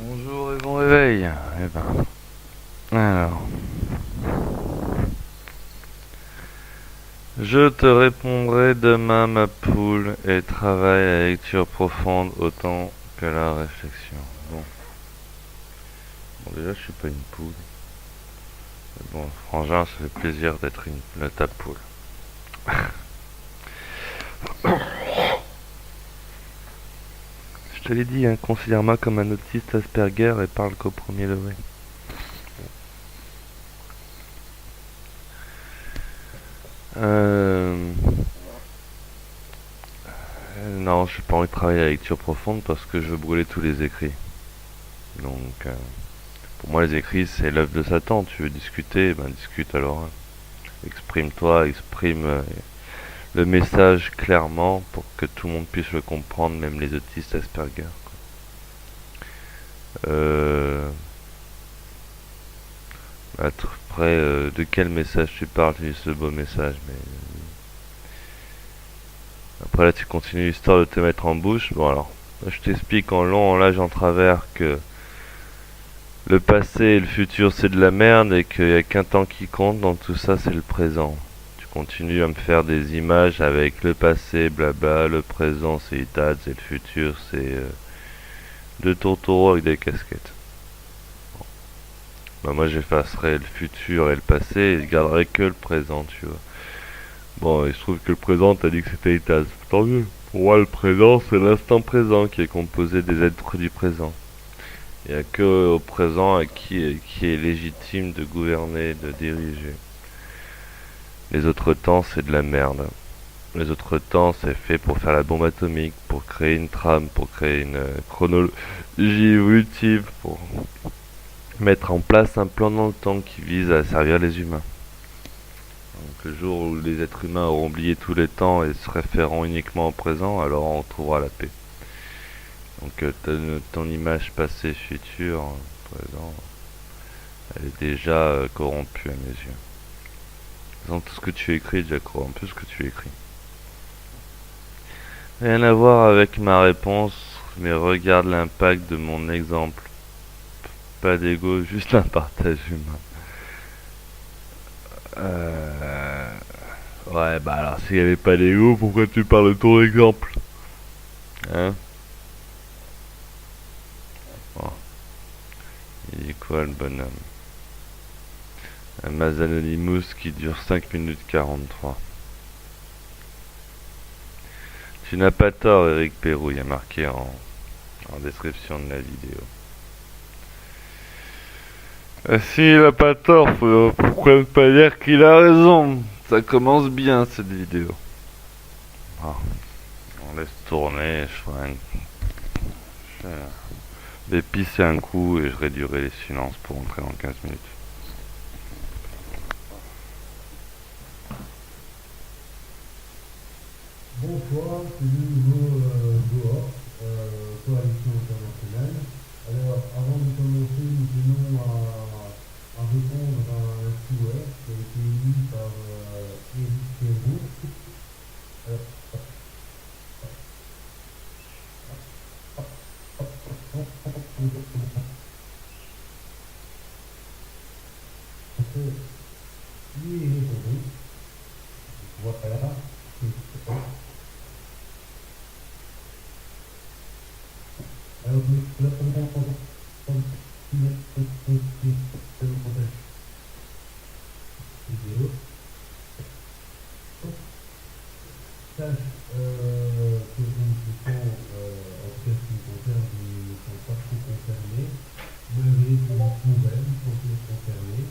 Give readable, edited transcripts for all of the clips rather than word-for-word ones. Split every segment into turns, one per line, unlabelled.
Bonjour et bon réveil. Eh ben, alors, je te répondrai demain, ma poule, et travaille à la lecture profonde autant que la réflexion. Bon, déjà, je suis pas une poule. Mais bon, frangin, ça fait plaisir d'être ta poule. Je te l'ai dit, hein, considère-moi comme un autiste Asperger et parle qu'au premier degré. Euh... Non, j'ai pas envie de travailler à la lecture profonde parce que je veux brûler tous les écrits. Donc, pour moi, les écrits, c'est l'œuvre de Satan. Tu veux discuter, ben discute alors. Exprime-toi, exprime le message clairement pour que tout le monde puisse le comprendre, même les autistes Asperger. Euh, Après, de quel message tu parles, tu dis ce beau message, mais après là tu continues l'histoire de te mettre en bouche. Bon alors, je t'explique en long, en large, en travers que le passé et le futur c'est de la merde et qu'il n'y a qu'un temps qui compte, donc tout ça c'est le présent. Tu continues à me faire des images avec le passé, blabla, le présent c'est Itats et le futur c'est deux tourtereaux avec des casquettes. Bah moi j'effacerai le futur et le passé et je garderai que le présent, tu vois. Bon, il se trouve que le présent t'as dit que c'était Itats. Tant mieux. Pour moi le présent c'est l'instant présent qui est composé des êtres du présent. Il n'y a que au présent à qui est légitime de gouverner, de diriger. Les autres temps, c'est de la merde. Les autres temps, c'est fait pour faire la bombe atomique, pour créer une trame, pour créer une chronologie évolutive, pour mettre en place un plan dans le temps qui vise à servir les humains. Donc, le jour où les êtres humains auront oublié tous les temps et se référeront uniquement au présent, alors on trouvera la paix. Donc ton image passée, future, présent, elle est déjà corrompue à mes yeux. Tout ce que tu écris est déjà corrompu, ce que tu écris. Rien à voir avec ma réponse, mais regarde l'impact de mon exemple. Pas d'ego, juste un partage humain. Euh... Ouais, bah alors s'il n'y avait pas d'ego, pourquoi tu parles de ton exemple? Hein? Bon, il dit quoi le bonhomme? Un Maz Anonymous qui dure 5 minutes 43. Tu n'as pas tort, Eric Perrou, il y a marqué en description de la vidéo. S'il a pas tort, pourquoi ne pas dire qu'il a raison? Ça commence bien cette vidéo. Ah, on laisse tourner, je vais pisser un coup et je réduirai les silences pour entrer dans 15 minutes.
Bonsoir, c'est de nouveau Goa, Coalition Internationale. Alors, avant de commencer, nous tenons à répondre à un souhait qui a été émis par Éric Perrault. Alors, lui est répondu. Voilà. Alors, la première vidéo. Sache que nous ne sont, en tout cas ce qui me concerne, nous ne sommes pas trop concernés, malgré que nous pourrions nous sentir concernés.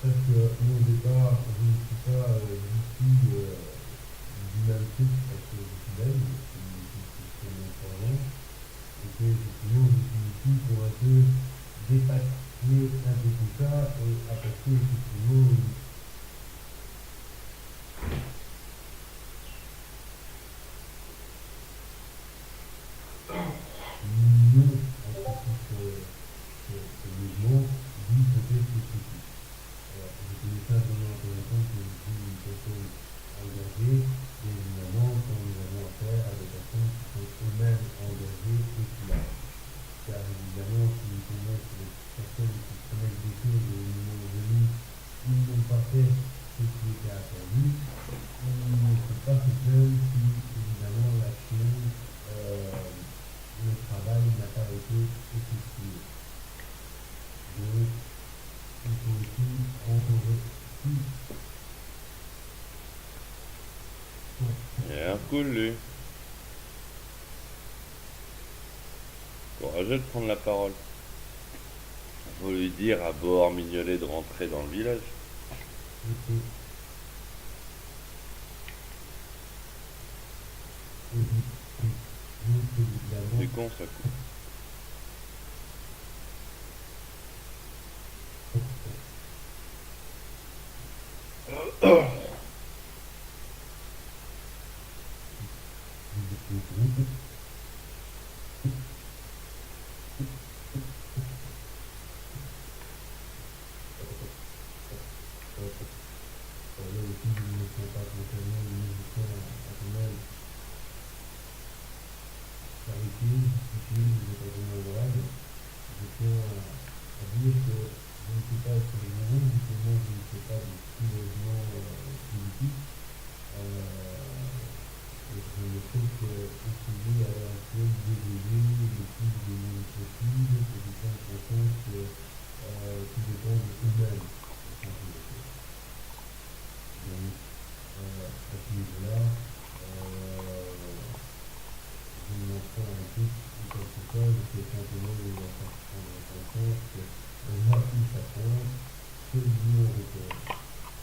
Sache que moi au départ, je ne suis pas du même type parce que je suis belge, je suis mon parent, et que effectivement je suis ici pour un peu dépasser un peu tout ça et apporter effectivement une union entre ce mouvement dit peut-être spécifique. Alors, je tenais simplement à te répondre que je suis une personne engagée, et évidemment, quand nous avons affaire à des personnes qui sont eux-mêmes engagées et qui car évidemment, si
cool, lui. Courageux de prendre la parole. Faut lui dire à Bohort Mignolet de rentrer dans le village.
Ok. Et donc, évidemment,
C'est con, ça.
là aussi, ils ne sont pas concernés, les musiciens à ton âge, clarifier, justifier, les occasions valables. Je tiens à dire que je ne sais pas sur les mots, justement, je ne fais pas de soulèvement politique. Et je ne fais qu'essayer à l'heure actuelle d'évoluer le plus de monde possible et de prendre conscience que tout dépend de eux-mêmes. Donc, à ce niveau-là, je m'en prends un peu ou quelque chose, c'est simplement de leur faire prendre conscience que là où ça compte, c'est l'Union européenne.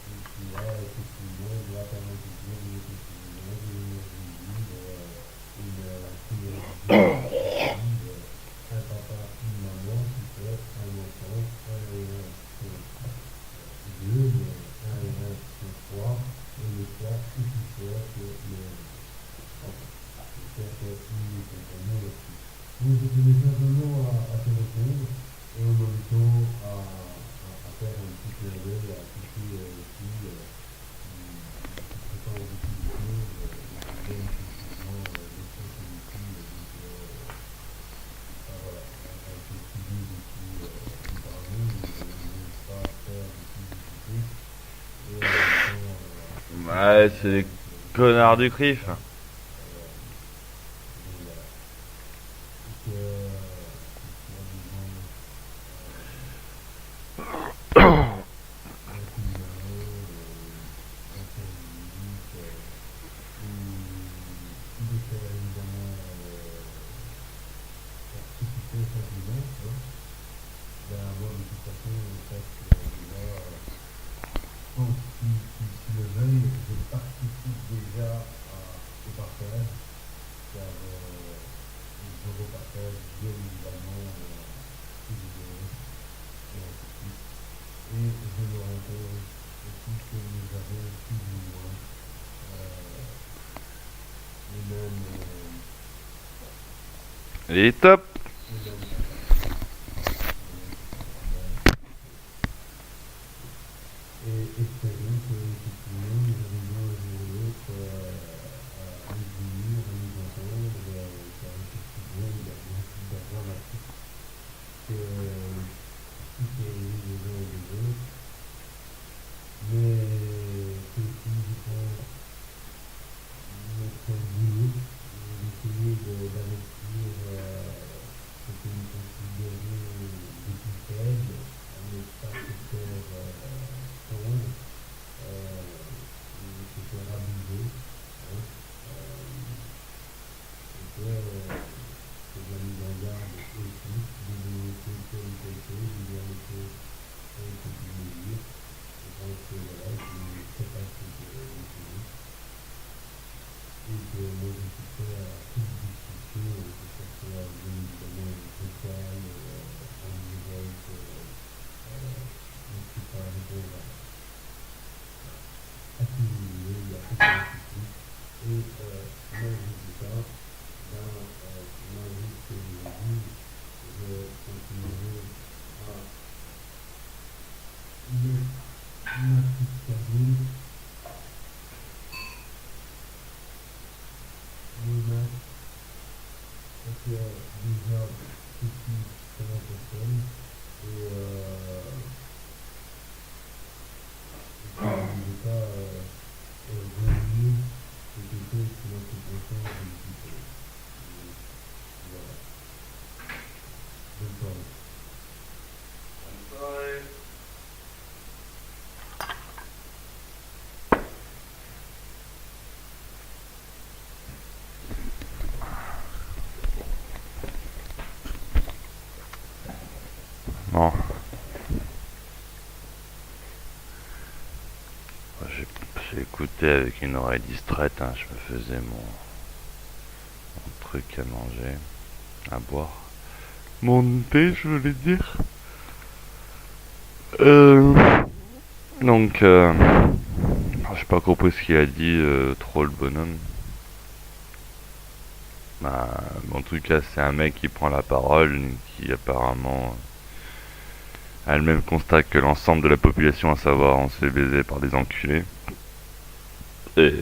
Et qui a effectivement doit permettre de dire une effectivement de l'énergie libre, une priorité libre, un papa, une maman qui fait un enfant, un et un sont deux, mais un et un sont trois, et le trois est plus fort que le enfin, j'espère que nous comprenons là-dessus. Donc je tenais simplement à te répondre et en même temps à faire un petit clin d'œil à tous ceux aussi qui préparent beaucoup de choses et qui viennent effectivement des choses inutiles. Donc voilà, un peu suivi depuis nous parlons, nous ne pas faire de publicité et en même temps
Ouais, c'est
faire
des
une
connards du
comme
CRIF.
ça. Donc voilà. Donc, si tu as besoin d'un coup de main, d'un service ou de faire évidemment participer simplement, tu vois, ben moi de toute façon, ça déjà, quand tu le veuilles, je participe déjà au partage, car je repartage bien évidemment ces vidéos et ainsi de suite. Et je me rends compte aussi que nous avons plus ou moins les mêmes,
Il est top.
les mêmes contacts, les mêmes contacts. Et espérons que effectivement nous arrivons un jour ou l'autre à nous unir, à nous entendre, car effectivement il y a beaucoup dramatique que tout est les uns et les autres. Mais c'est aussi, je pense, notre boulot d'essayer d'investir ce que nous considérons des plus faibles, à ne pas se faire prendre, se faire abuser. Hein, et que c'est de la mise en garde aussi, de dénoncer telle ou telle chose, de dire les choses telles que tu veux dire. Je pense que voilà, je ne sais pas ce que je et que moi je suis prêt à toute discussion, que ce soit bien évidemment vocale, en direct, je suis prêt à répondre à qui vous voulez, il n'y a aucun souci. Et n'hésitez pas, dans l'invite que je vous dis, je continuerai à mettre ma petite cabine, mon masque, parce que déjà ceci ça m'impressionne et je ne vais pas revenir sur quelque chose qui m'a fait confiance un petit peu. Voilà, bonne soirée.
franchement, j'ai écouté avec une oreille distraite, hein, je me faisais mon truc à manger, à boire. Mon thé, je voulais dire. Euh, donc, j'ai pas compris ce qu'il a dit, trop le bonhomme. Bah, en tout cas, c'est un mec qui prend la parole, qui apparemment a le même constat que l'ensemble de la population, à savoir on se fait baiser par des enculés. Et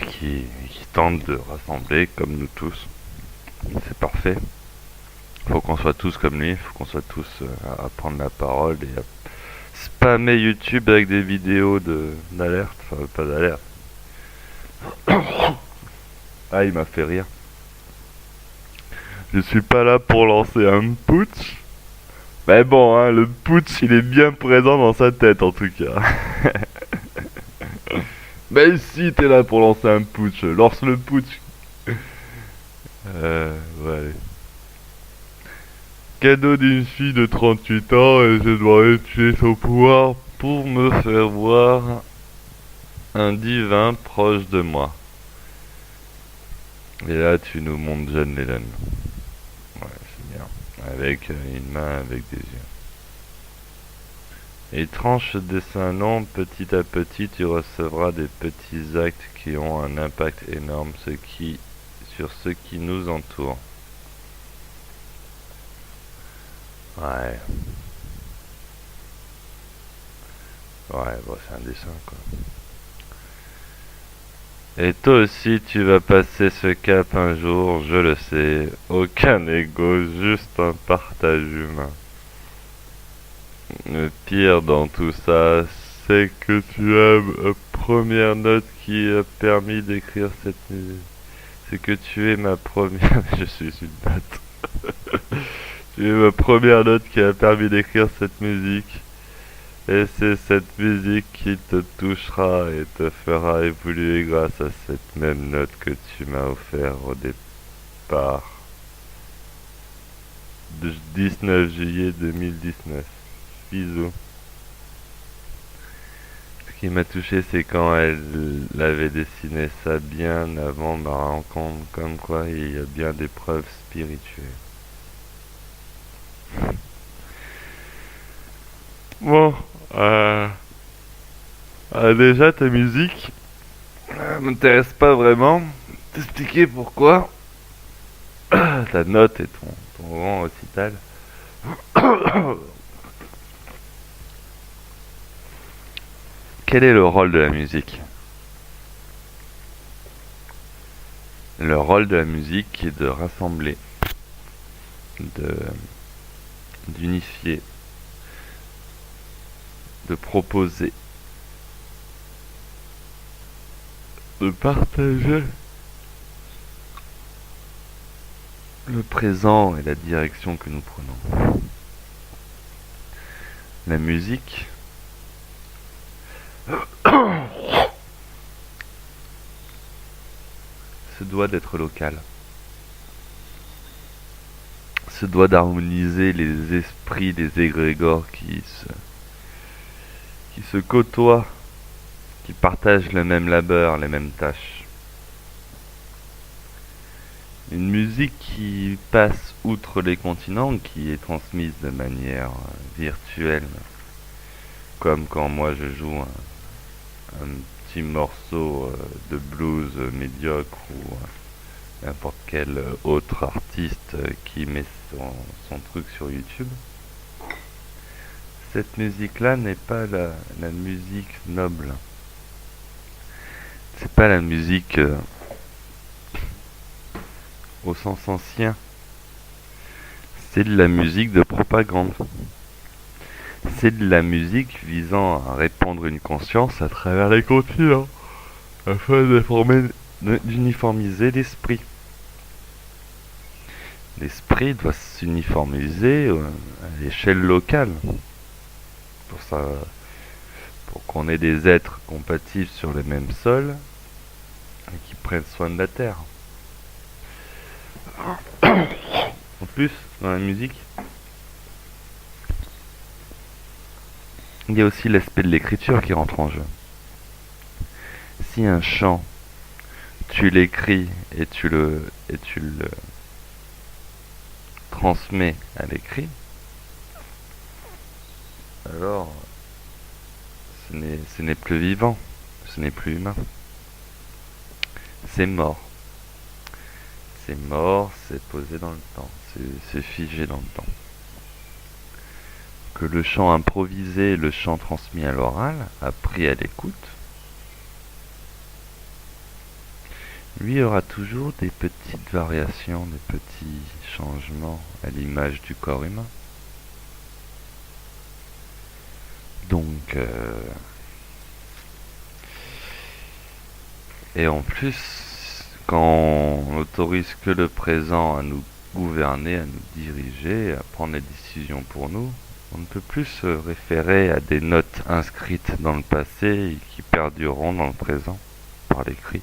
qui tente de rassembler comme nous tous. C'est parfait. Faut qu'on soit tous comme lui, faut qu'on soit tous à prendre la parole et à spammer YouTube avec des vidéos d'alerte, enfin pas d'alerte. Ah, il m'a fait rire. Je suis pas là pour lancer un putsch. Mais bon, hein, le putsch il est bien présent dans sa tête en tout cas. Mais si t'es là pour lancer un putsch, lance le putsch. Ouais. Cadeau d'une fille de 38 ans et je dois utiliser son pouvoir pour me faire voir un divin proche de moi. Et là, tu nous montres John Lennon. Ouais, c'est bien. Avec une main avec des yeux. Étrange dessin long, petit à petit, tu recevras des petits actes qui ont un impact énorme sur ce qui nous entoure. Ouais. Ouais, bon, c'est un dessin, quoi. Et toi aussi, tu vas passer ce cap un jour, je le sais. Aucun ego, juste un partage humain. Le pire dans tout ça, c'est que tu as ma première note qui a permis d'écrire cette musique. C'est que tu es ma première... Je suis une note. Tu es ma première note qui a permis d'écrire cette musique. Et c'est cette musique qui te touchera et te fera évoluer grâce à cette même note que tu m'as offert au départ. Le 19 juillet 2019. Bisous. Ce qui m'a touché, c'est quand elle avait dessiné ça bien avant ma rencontre, comme quoi il y a bien des preuves spirituelles. Bon, déjà ta musique m'intéresse pas vraiment. T'expliquer pourquoi ta note et ton rang récital. Quel est le rôle de la musique? Le rôle de la musique est de rassembler, d'unifier, de proposer, de partager le présent et la direction que nous prenons. La musique se doit d'être locale, se doit d'harmoniser les esprits, les égrégores qui se côtoient, qui partagent le même labeur, les mêmes tâches. Une musique qui passe outre les continents, qui est transmise de manière virtuelle, comme quand moi je joue un petit morceau de blues médiocre ou n'importe quel autre artiste qui met son truc sur YouTube. Cette musique-là n'est pas la musique noble. C'est pas la musique au sens ancien. C'est de la musique de propagande. C'est de la musique visant à répandre une conscience à travers les continents, afin d'uniformiser l'esprit. L'esprit doit s'uniformiser à l'échelle locale. Pour qu'on ait des êtres compatibles sur le même sol et qui prennent soin de la terre. En plus, dans la musique, il y a aussi l'aspect de l'écriture qui rentre en jeu. Si un chant, tu l'écris et tu le transmets à l'écrit, alors ce n'est plus vivant, ce n'est plus humain. C'est mort. C'est mort, c'est posé dans le temps, c'est figé dans le temps. Que le chant improvisé, le chant transmis à l'oral, appris à l'écoute, lui aura toujours des petites variations, des petits changements à l'image du corps humain. Donc, et en plus, quand on n'autorise que le présent à nous gouverner, à nous diriger, à prendre les décisions pour nous, on ne peut plus se référer à des notes inscrites dans le passé et qui perdureront dans le présent par l'écrit.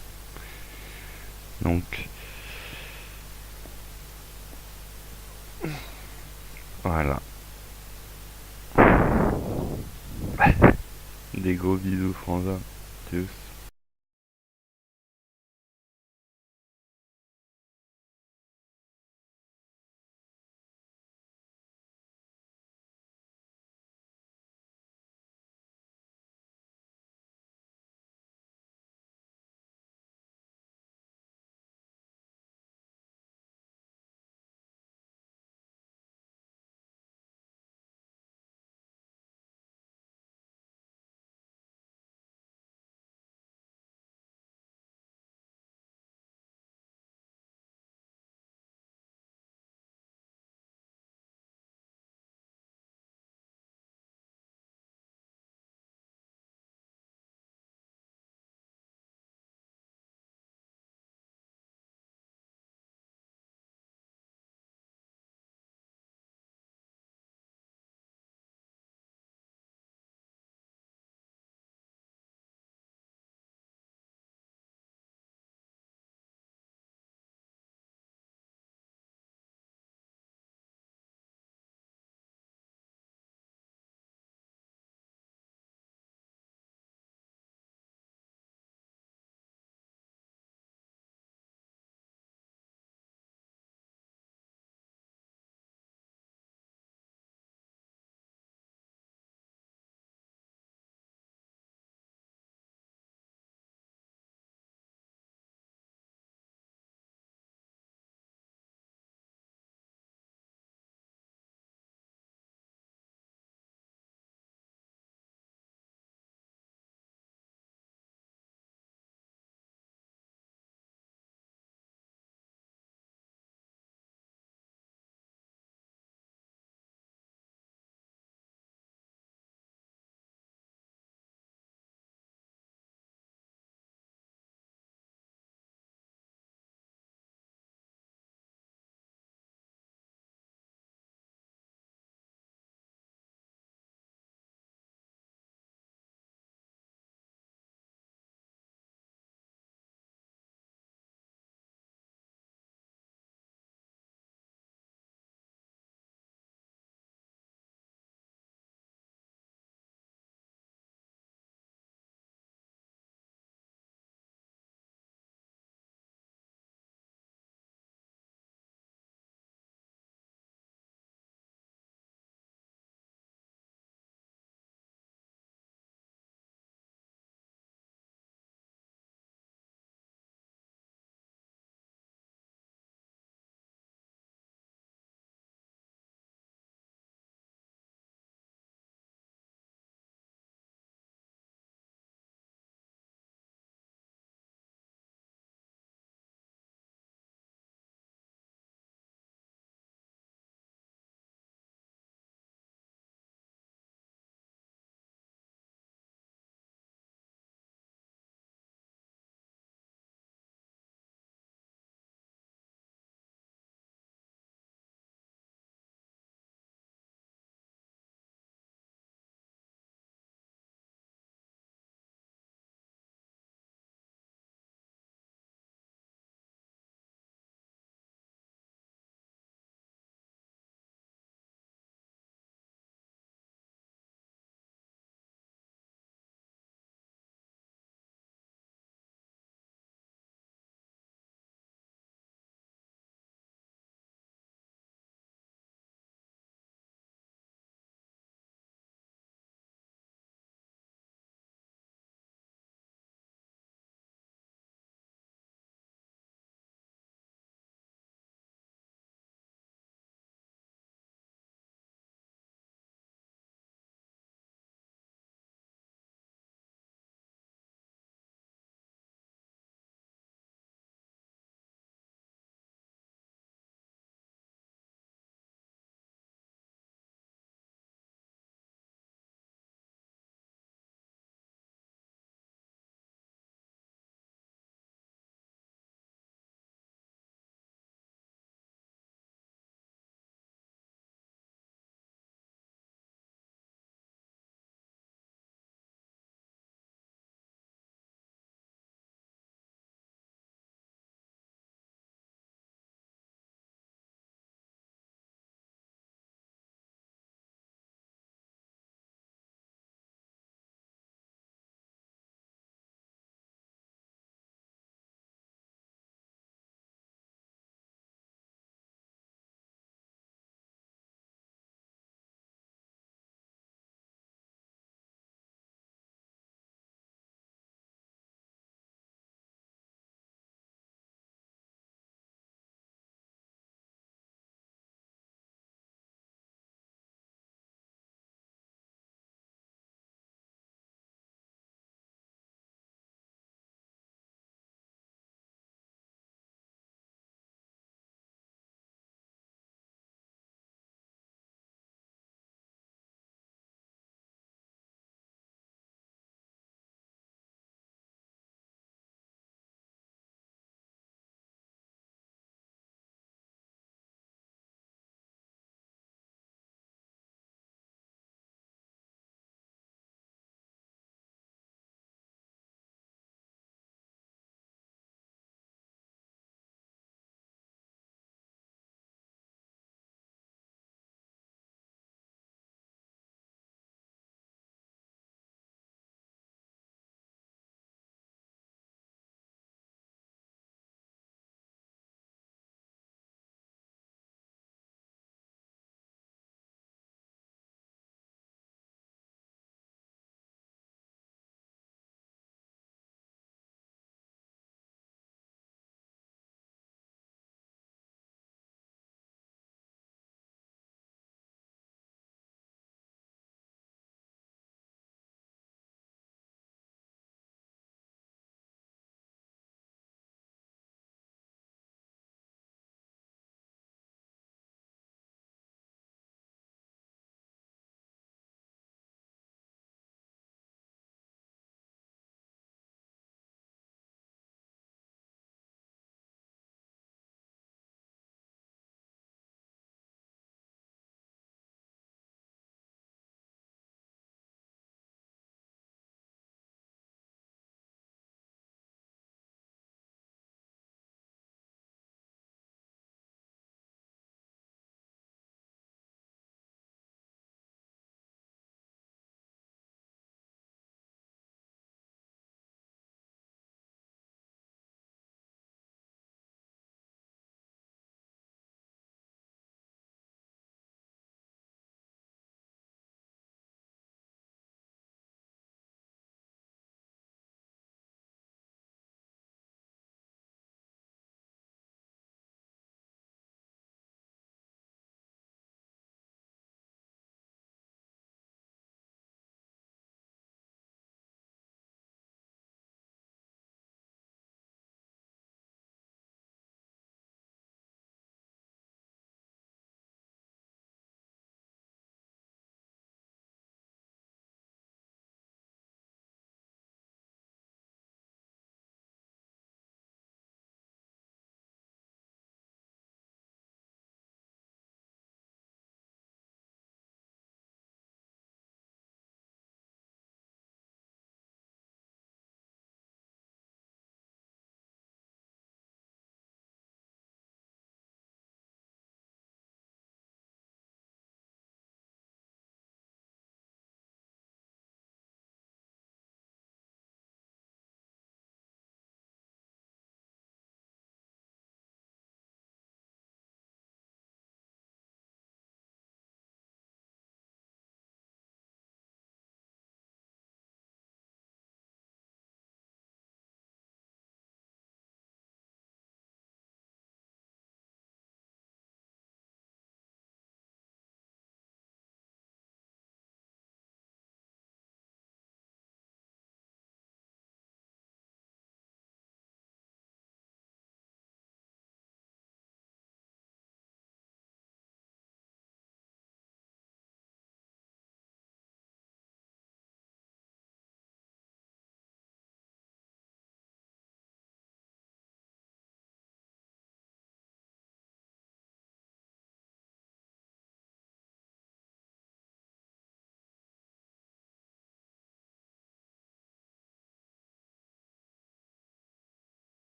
Donc, voilà. Des gros bisous, Franza. Tchuss.